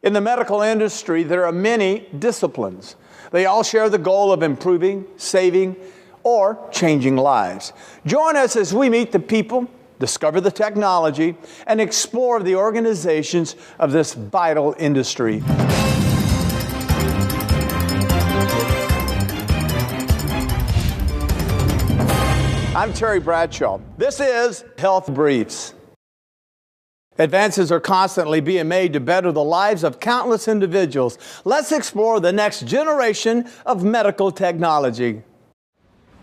In the medical industry, there are many disciplines. They all share the goal of improving, saving, or changing lives. Join us as we meet the people, discover the technology, and explore the organizations of this vital industry. I'm Terry Bradshaw. This is Health Briefs. Advances are constantly being made to better the lives of countless individuals. Let's explore the next generation of medical technology.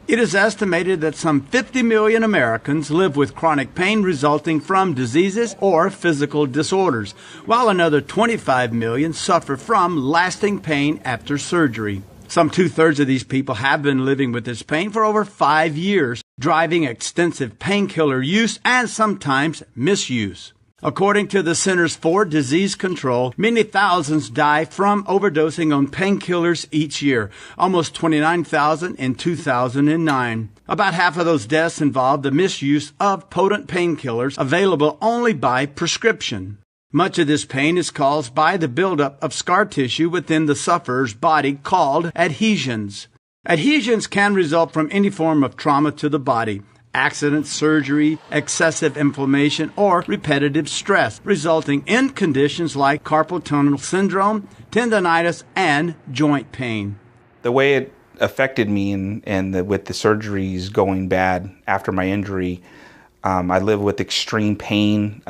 It is estimated that some 50 million Americans live with chronic pain resulting from diseases or physical disorders, while another 25 million suffer from lasting pain after surgery. Some 2/3 of these people have been living with this pain for over 5 years, driving extensive painkiller use and sometimes misuse. According to the Centers for Disease Control, many thousands die from overdosing on painkillers each year, almost 29,000 in 2009. About half of those deaths involve the misuse of potent painkillers available only by prescription. Much of this pain is caused by the buildup of scar tissue within the sufferer's body called adhesions. Adhesions can result from any form of trauma to the body. Accident, surgery, excessive inflammation, or repetitive stress, resulting in conditions like carpal tunnel syndrome, tendonitis, and joint pain. The way it affected me with the surgeries going bad after my injury, I live with extreme pain,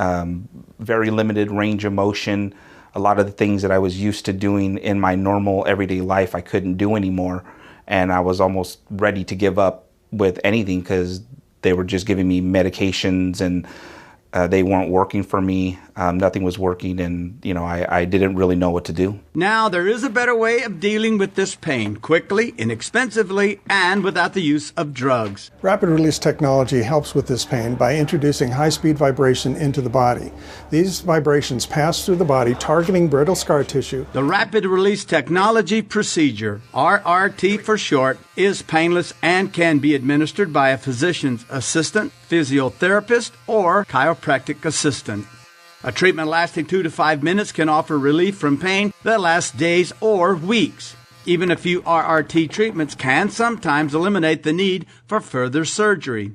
very limited range of motion. A lot of the things that I was used to doing in my normal everyday life, I couldn't do anymore. And I was almost ready to give up with anything because they were just giving me medications and they weren't working for me. Nothing was working, and I didn't really know what to do. Now there is a better way of dealing with this pain quickly, inexpensively, and without the use of drugs. Rapid release technology helps with this pain by introducing high-speed vibration into the body. These vibrations pass through the body, targeting brittle scar tissue. The rapid release technology procedure, RRT for short, is painless and can be administered by a physician's assistant, physiotherapist, or chiropractic assistant. A treatment lasting 2 to 5 minutes can offer relief from pain that lasts days or weeks. Even a few RRT treatments can sometimes eliminate the need for further surgery.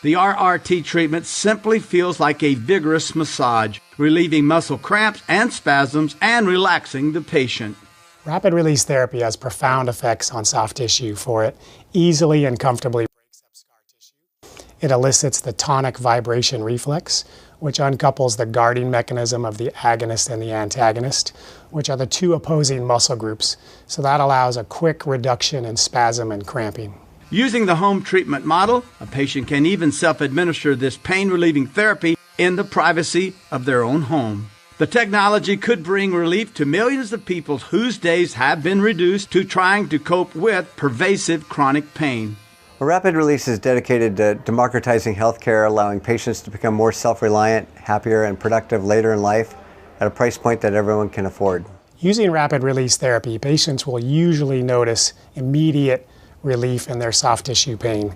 The RRT treatment simply feels like a vigorous massage, relieving muscle cramps and spasms and relaxing the patient. Rapid release therapy has profound effects on soft tissue, for it easily and comfortably breaks up scar tissue. It elicits the tonic vibration reflex, which uncouples the guarding mechanism of the agonist and the antagonist, which are the two opposing muscle groups. So that allows a quick reduction in spasm and cramping. Using the home treatment model, a patient can even self-administer this pain-relieving therapy in the privacy of their own home. The technology could bring relief to millions of people whose days have been reduced to trying to cope with pervasive chronic pain. Rapid Release is dedicated to democratizing healthcare, allowing patients to become more self-reliant, happier, and productive later in life at a price point that everyone can afford. Using rapid release therapy, patients will usually notice immediate relief in their soft tissue pain.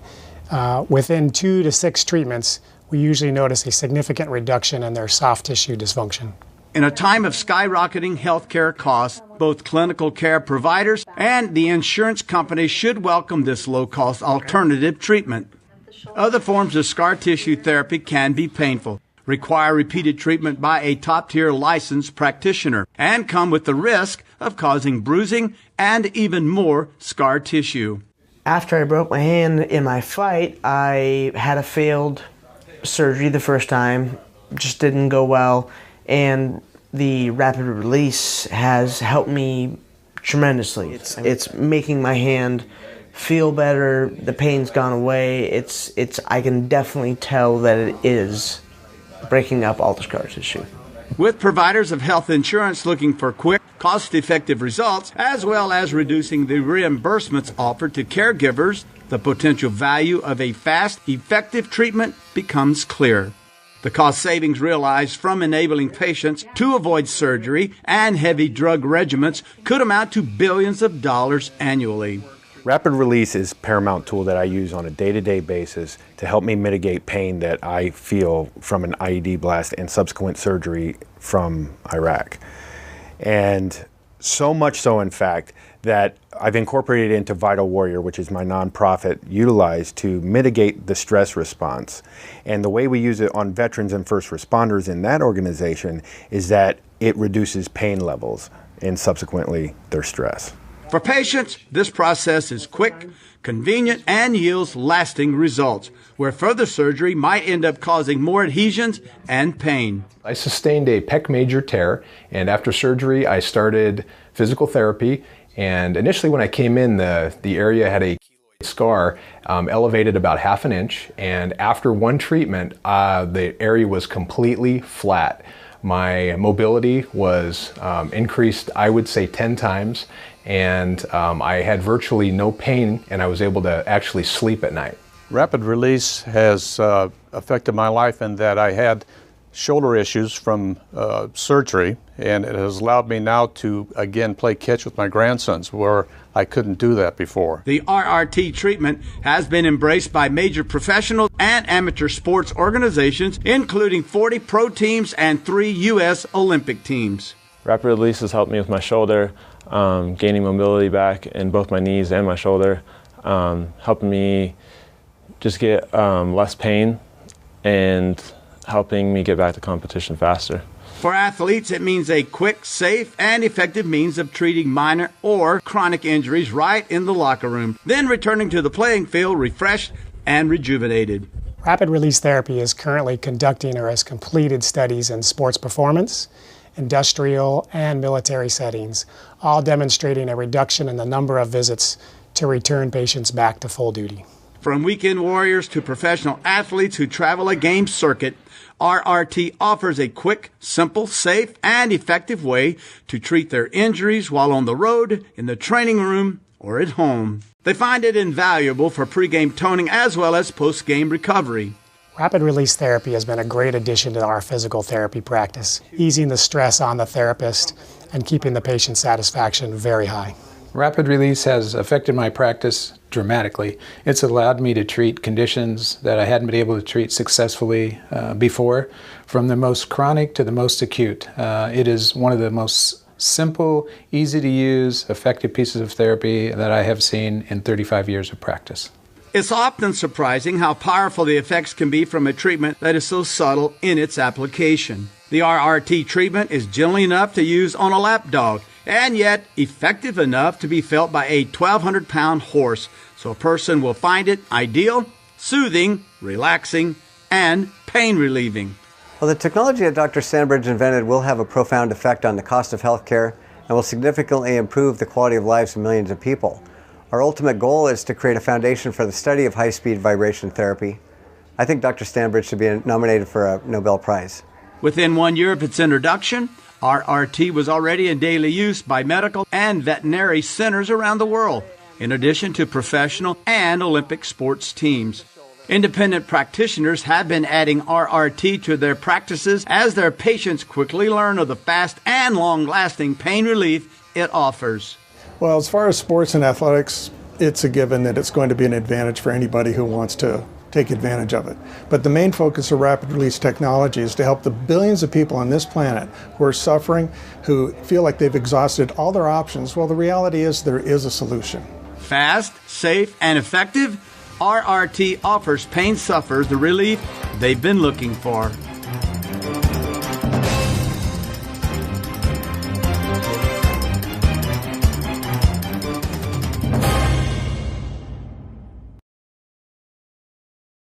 Within 2 to 6 treatments, we usually notice a significant reduction in their soft tissue dysfunction. In a time of skyrocketing healthcare costs, both clinical care providers and the insurance companies should welcome this low-cost alternative treatment. Other forms of scar tissue therapy can be painful, require repeated treatment by a top-tier licensed practitioner, and come with the risk of causing bruising and even more scar tissue. After I broke my hand in my fight, I had a failed surgery the first time, just didn't go well. And the rapid release has helped me tremendously. It's making my hand feel better. The pain's gone away. I can definitely tell that it is breaking up all the scar tissue. With providers of health insurance looking for quick, cost-effective results, as well as reducing the reimbursements offered to caregivers, the potential value of a fast, effective treatment becomes clear. The cost savings realized from enabling patients to avoid surgery and heavy drug regimens could amount to billions of dollars annually. Rapid Release is a paramount tool that I use on a day-to-day basis to help me mitigate pain that I feel from an IED blast and subsequent surgery from Iraq. And so much so, in fact, that I've incorporated into Vital Warrior, which is my nonprofit, utilized to mitigate the stress response. And the way we use it on veterans and first responders in that organization is that it reduces pain levels and subsequently their stress. For patients, this process is quick, convenient, and yields lasting results, where further surgery might end up causing more adhesions and pain. I sustained a pec major tear, and after surgery I started physical therapy. And initially when I came in, the area had a keloid scar elevated about 1/2 inch, and after one treatment the area was completely flat. My mobility was increased, I would say, 10 times, and I had virtually no pain, and I was able to actually sleep at night. Rapid release has affected my life in that I had shoulder issues from surgery, and it has allowed me now to again play catch with my grandsons, where I couldn't do that before. The RRT treatment has been embraced by major professional and amateur sports organizations, including 40 pro teams and 3 U.S. Olympic teams. Rapid release has helped me with my shoulder, gaining mobility back in both my knees and my shoulder, helping me just get less pain and helping me get back to competition faster. For athletes, it means a quick, safe, and effective means of treating minor or chronic injuries right in the locker room, then returning to the playing field refreshed and rejuvenated. Rapid release therapy is currently conducting or has completed studies in sports performance, industrial, and military settings, all demonstrating a reduction in the number of visits to return patients back to full duty. From weekend warriors to professional athletes who travel a game circuit, RRT offers a quick, simple, safe, and effective way to treat their injuries while on the road, in the training room, or at home. They find it invaluable for pregame toning as well as post-game recovery. Rapid release therapy has been a great addition to our physical therapy practice, easing the stress on the therapist and keeping the patient satisfaction very high. Rapid release has affected my practice dramatically. It's allowed me to treat conditions that I hadn't been able to treat successfully before, from the most chronic to the most acute. It is one of the most simple, easy to use, effective pieces of therapy that I have seen in 35 years of practice. It's often surprising how powerful the effects can be from a treatment that is so subtle in its application. The RRT treatment is gentle enough to use on a lap dog, and yet effective enough to be felt by a 1,200-pound horse, so a person will find it ideal, soothing, relaxing, and pain-relieving. Well, the technology that Dr. Sandbridge invented will have a profound effect on the cost of health care and will significantly improve the quality of lives of millions of people. Our ultimate goal is to create a foundation for the study of high-speed vibration therapy. I think Dr. Sandbridge should be nominated for a Nobel Prize. Within 1 year of its introduction, RRT was already in daily use by medical and veterinary centers around the world, in addition to professional and Olympic sports teams. Independent practitioners have been adding RRT to their practices as their patients quickly learn of the fast and long-lasting pain relief it offers. Well, as far as sports and athletics, it's a given that it's going to be an advantage for anybody who wants to take advantage of it. But the main focus of rapid release technology is to help the billions of people on this planet who are suffering, who feel like they've exhausted all their options. Well, the reality is there is a solution. Fast, safe, and effective, RRT offers pain sufferers the relief they've been looking for.